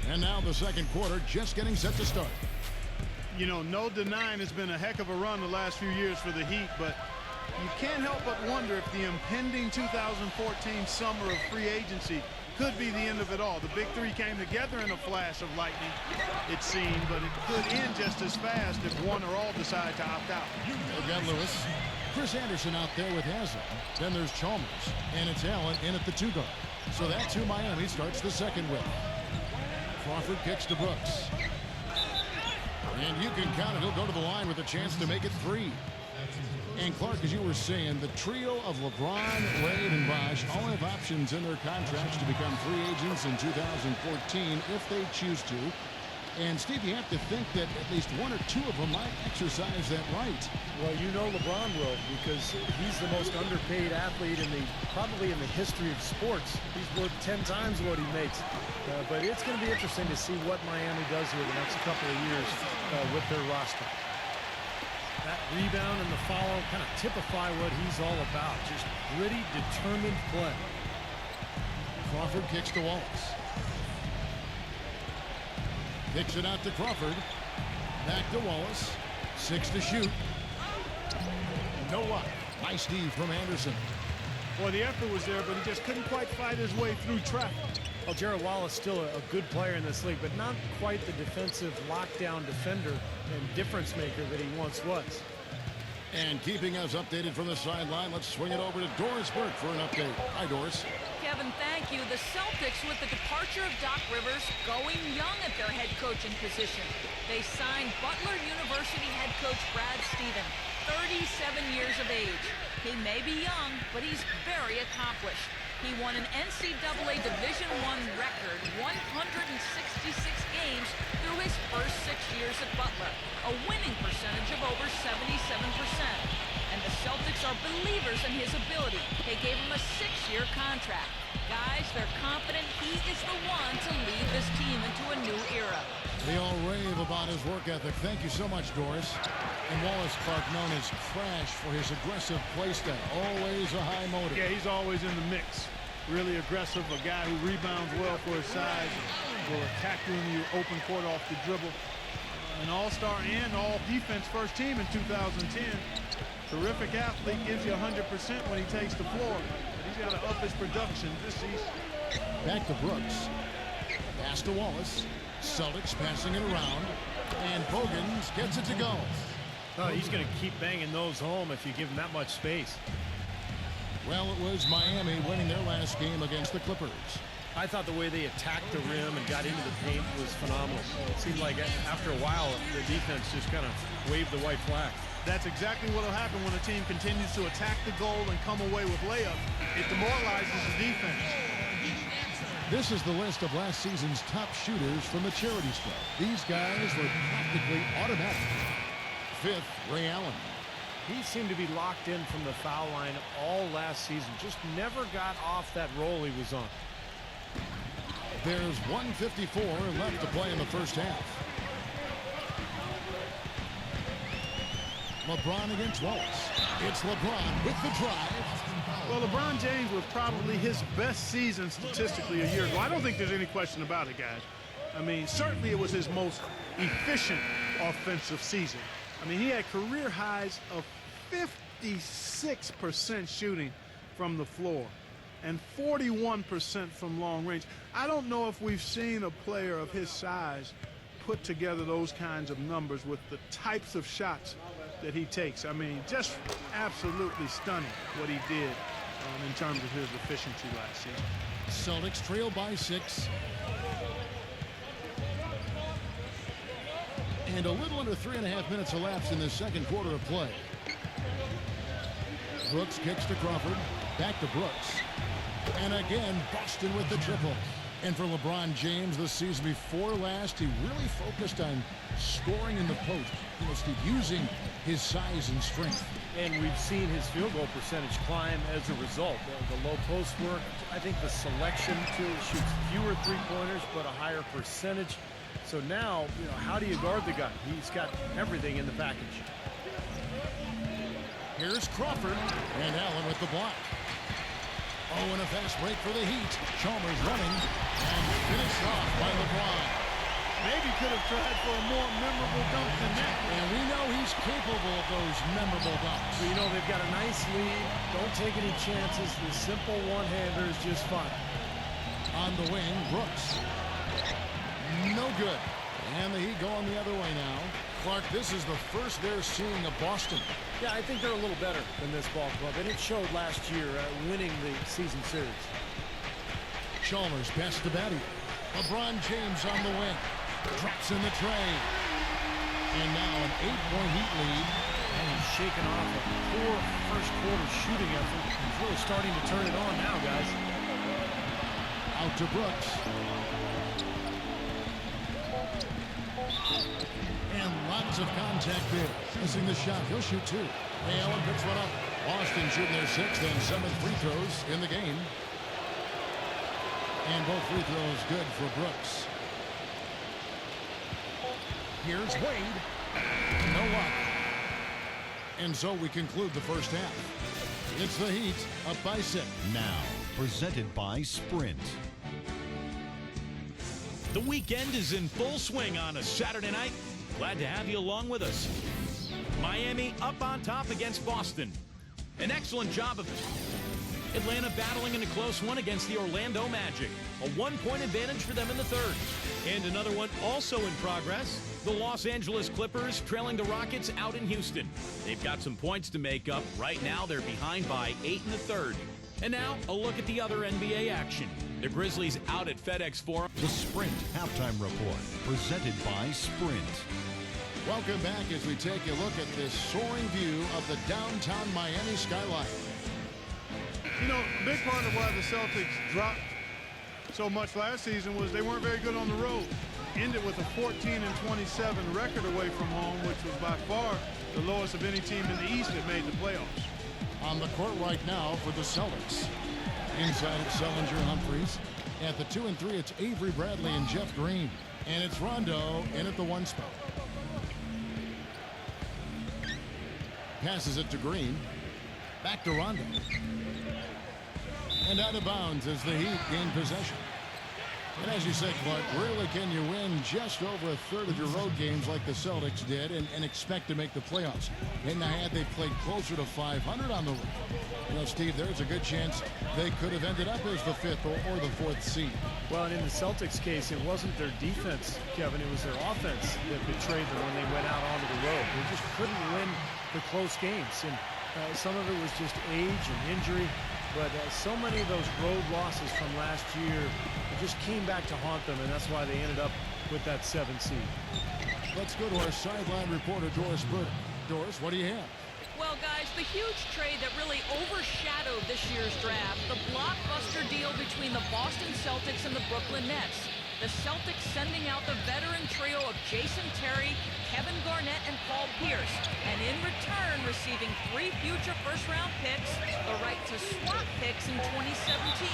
And now the second quarter just getting set to start. You know, no denying it's been a heck of a run the last few years for the Heat, but you can't help but wonder if the impending 2014 summer of free agency could be the end of it all. The big three came together in a flash of lightning, it seemed, but it could end just as fast if one or all decide to opt out. Again, Lewis. Chris Anderson out there with Haslam. Then there's Chalmers. And it's Allen in at the 2 guard. So that's who Miami starts the second with. Crawford kicks to Brooks. And you can count it. He'll go to the line with a chance to make it 3. And Clark, as you were saying, the trio of LeBron, Wade, and Bosh all have options in their contracts to become free agents in 2014 if they choose to. And, Steve, you have to think that at least one or two of them might exercise that right. Well, you know LeBron will, because he's the most underpaid athlete probably in the history of sports. He's worth 10 times what he makes. But it's going to be interesting to see what Miami does here the next couple of years with their roster. That rebound and the follow kind of typify what he's all about. Just gritty, determined play. Crawford kicks to Wallace. Kicks it out to Crawford. Back to Wallace. 6 to shoot. No luck. Nice Steve from Anderson. Well, the effort was there, but he just couldn't quite fight his way through traffic. Well, Gerald Wallace still a good player in this league, but not quite the defensive lockdown defender and difference maker that he once was. And keeping us updated from the sideline, let's swing it over to Doris Burke for an update. Hi, Doris. Kevin, thank you. The Celtics, with the departure of Doc Rivers, going young at their head coaching position. They signed Butler University head coach Brad Stevens, 37 years of age. He may be young, but he's very accomplished. He won an NCAA Division I record 166 games through his first 6 years at Butler, a winning percentage of over 77%. And the Celtics are believers in his ability. They gave him a 6-year contract. Guys, they're confident he is the one to lead this team into a new era. They all rave about his work ethic. Thank you so much, Doris. And Wallace, Clark, known as Crash for his aggressive play style. Always a high motor. Yeah, he's always in the mix. Really aggressive, a guy who rebounds well for his size, will attack you in the open court off the dribble. An all-star and all-defense first team in 2010. Terrific athlete, gives you 100% when he takes the floor. He's got to up his production this season. Back to Brooks. Pass to Wallace. Celtics passing it around. And Bogans gets it to go. Oh, he's going to keep banging those home if you give him that much space. Well, it was Miami winning their last game against the Clippers. I thought the way they attacked the rim and got into the paint was phenomenal. It seemed like after a while, the defense just kind of waved the white flag. That's exactly what will happen when a team continues to attack the goal and come away with layups. It demoralizes the defense. This is the list of last season's top shooters from the charity stripe. These guys were practically automatic. 5th, Ray Allen. He seemed to be locked in from the foul line all last season. Just never got off that roll he was on. There's 1:54 left to play in the first half. LeBron against Wallace. It's LeBron with the drive. Well, LeBron James was probably his best season statistically a year ago. I don't think there's any question about it, guys. I mean, certainly it was his most efficient offensive season. I mean, he had career highs of 56% shooting from the floor and 41% from long range. I don't know if we've seen a player of his size put together those kinds of numbers with the types of shots that he takes. I mean, just absolutely stunning what he did in terms of his efficiency last season. Celtics trail by 6. And a little under 3.5 minutes elapsed in the second quarter of play. Brooks kicks to Crawford. Back to Brooks. And again, Boston with the triple. And for LeBron James, the season before last, he really focused on scoring in the post. You know, Steve, using his size and strength. And we've seen his field goal percentage climb as a result. The low post work, I think the selection too, shoots fewer three-pointers, but a higher percentage. So now, you know, how do you guard the guy? He's got everything in the package. Here's Crawford, and Allen with the block. Oh, and a fast break for the Heat. Chalmers running, and finished off by LeBron. Maybe could have tried for a more memorable dunk than that. And we know he's capable of those memorable dunks. You know, they've got a nice lead. Don't take any chances. The simple one-hander is just fine. On the wing, Brooks. No good. And the Heat going the other way now. Clark, this is the first they're seeing of Boston. Yeah, I think they're a little better than this ball club, and it showed last year winning the season series. Chalmers pass to Batty. LeBron James on the wing. Drops in the tray. And now an 8-point Heat lead. And he's shaking off a poor first quarter shooting effort. He's really starting to turn it on now, guys. Out to Brooks. And lots of contact there. Missing the shot. He'll shoot two. Ray Allen picks one up. Boston shooting their sixth and seventh free throws in the game. And both free throws good for Brooks. Here's Wade. No luck. And so we conclude the first half. It's the Heat up by 6. Now, presented by Sprint. The weekend is in full swing on a Saturday night. Glad to have you along with us. Miami up on top against Boston. An excellent job of Atlanta battling in a close one against the Orlando Magic. A 1-point advantage for them in the third. And another one also in progress. The Los Angeles Clippers trailing the Rockets out in Houston. They've got some points to make up. Right now they're behind by 8 in the third. And now a look at the other NBA action. The Grizzlies out at FedEx Forum. The Sprint Halftime Report, presented by Sprint. Welcome back as we take a look at this soaring view of the downtown Miami skyline. You know, a big part of why the Celtics dropped so much last season was they weren't very good on the road. Ended with a 14-27 record away from home, which was by far the lowest of any team in the East that made the playoffs. On the court right now for the Celtics. Inside it's Sellinger Humphries. At the 2 and 3, it's Avery Bradley and Jeff Green. And it's Rondo in at the 1 spot. Passes it to Green. Back to Rondo. And out of bounds as the Heat gain possession. And as you said, Clark, rarely can you win just over a third of your road games like the Celtics did and expect to make the playoffs. And had they played closer to 500 on the road, you know, Steve, there's a good chance they could have ended up as the 5th or the 4th seed. Well, and in the Celtics case, it wasn't their defense, Kevin. It was their offense that betrayed them when they went out onto the road. They just couldn't win the close games. And some of it was just age and injury. But so many of those road losses from last year just came back to haunt them, and that's why they ended up with that 7 seed. Let's go to our sideline reporter, Doris Burdick. Doris, what do you have? Well, guys, the huge trade that really overshadowed this year's draft, the blockbuster deal between the Boston Celtics and the Brooklyn Nets. The Celtics sending out the veteran trio of Jason Terry, Kevin Garnett, and Paul Pierce, and in return receiving 3 future first-round picks, the right to swap picks in 2017.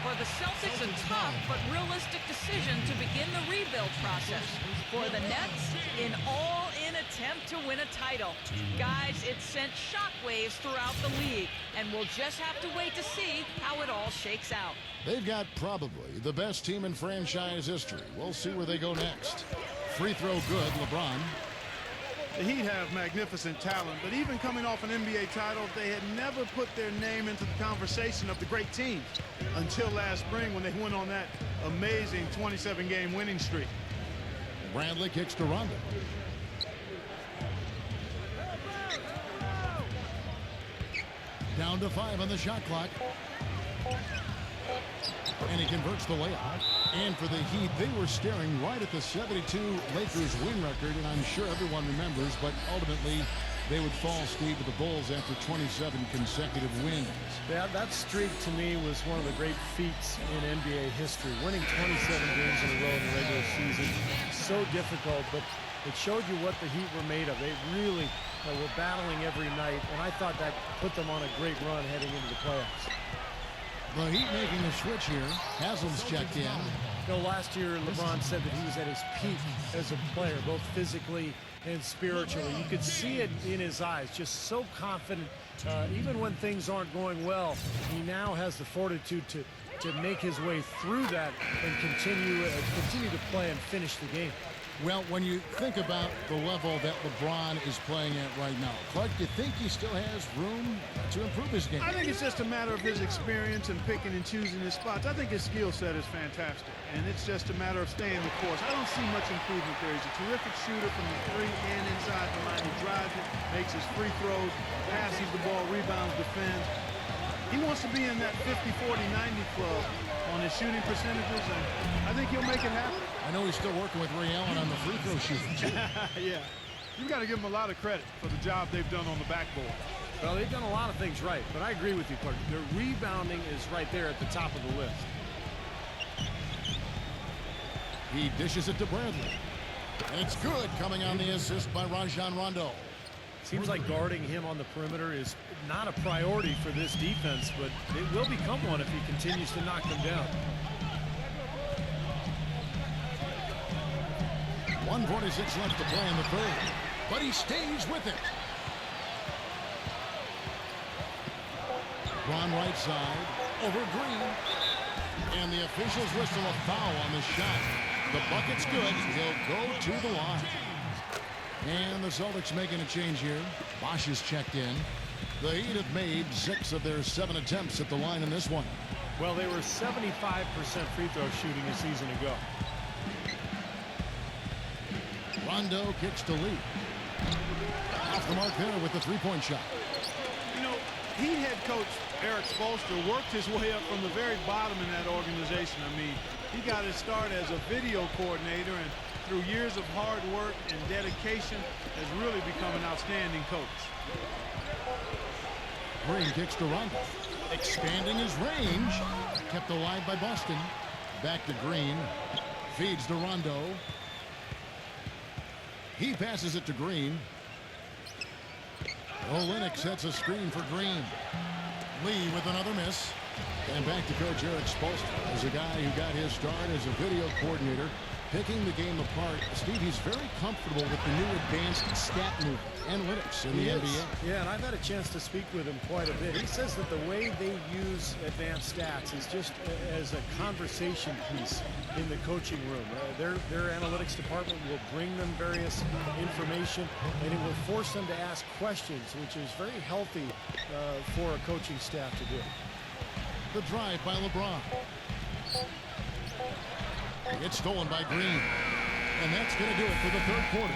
For the Celtics, a tough but realistic decision to begin the rebuild process. For the Nets, an all-in attempt to win a title. Guys, it sent shockwaves throughout the league, and we'll just have to wait to see how it all shakes out. They've got probably the best team in franchise history. We'll see where they go next. Free throw good, LeBron. The Heat have magnificent talent, but even coming off an NBA title, they had never put their name into the conversation of the great teams until last spring when they went on that amazing 27-game winning streak. Bradley kicks to Rondo. Down to 5 on the shot clock. And he converts the layup. And for the Heat, they were staring right at the 72 Lakers win record, and I'm sure everyone remembers, but ultimately they would fall, Steve, to the Bulls after 27 consecutive wins. Yeah, that streak to me was one of the great feats in NBA history. Winning 27 games in a row in the regular season, so difficult, but it showed you what the Heat were made of. They really were battling every night, and I thought that put them on a great run heading into the playoffs. The Heat making the switch here. Haslam's checked in. You know, last year LeBron said that he was at his peak as a player, both physically and spiritually. You could see it in his eyes, just so confident. Even when things aren't going well, he now has the fortitude to to make his way through that and continue to play and finish the game. Well, when you think about the level that LeBron is playing at right now, Clark, do you think he still has room to improve his game? I think it's just a matter of his experience and picking and choosing his spots. I think his skill set is fantastic, and it's just a matter of staying the course. I don't see much improvement there. He's a terrific shooter from the three and inside the line. He drives it, makes his free throws, passes the ball, rebounds, defends. He wants to be in that 50, 40, 90 club on his shooting percentages, and I think he'll make it happen. I know he's still working with Ray Allen on the free throw shooting, too. Yeah. You've got to give them a lot of credit for the job they've done on the backboard. Well, they've done a lot of things right, but I agree with you, Clark. Their rebounding is right there at the top of the list. He dishes it to Bradley. And it's good, coming on the assist by Rajon Rondo. Seems like guarding him on the perimeter is not a priority for this defense, but it will become one if he continues to knock them down. 1:46 left to play in the third, but he stays with it. Ron right side, over Green. And the officials whistle a foul on the shot. The bucket's good. He'll go to the line. And the Celtics making a change here. Bosch is checked in. The Heat have made 6 of their 7 attempts at the line in this one. Well, they were 75% free throw shooting a season ago. Rondo kicks to Lee. Off the mark there with the three-point shot. You know, Heat head coach Eric Spoelstra worked his way up from the very bottom in that organization. I mean, he got his start as a video coordinator, and through years of hard work and dedication has really become an outstanding coach. Green kicks to Rondo. Expanding his range. Kept alive by Boston. Back to Green. Feeds to Rondo. He passes it to Green. Olynyk sets a screen for Green. Lee with another miss. And back to Coach Eric Spoelstra as a guy who got his start as a video coordinator, picking the game apart. Steve, he's very comfortable with the new advanced stat movement, analytics in the NBA. Yeah, and I've had a chance to speak with him quite a bit. He says that the way they use advanced stats is just as a conversation piece in the coaching room. Their analytics department will bring them various information, and it will force them to ask questions, which is very healthy for a coaching staff to do. The drive by LeBron. It's stolen by Green. And that's going to do it for the third quarter.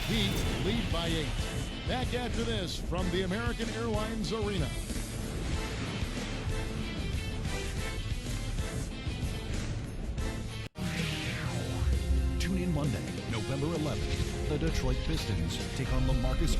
Heat lead by 8. Back after this from the American Airlines Arena. Tune in Monday, November 11th. The Detroit Pistons take on the Marcus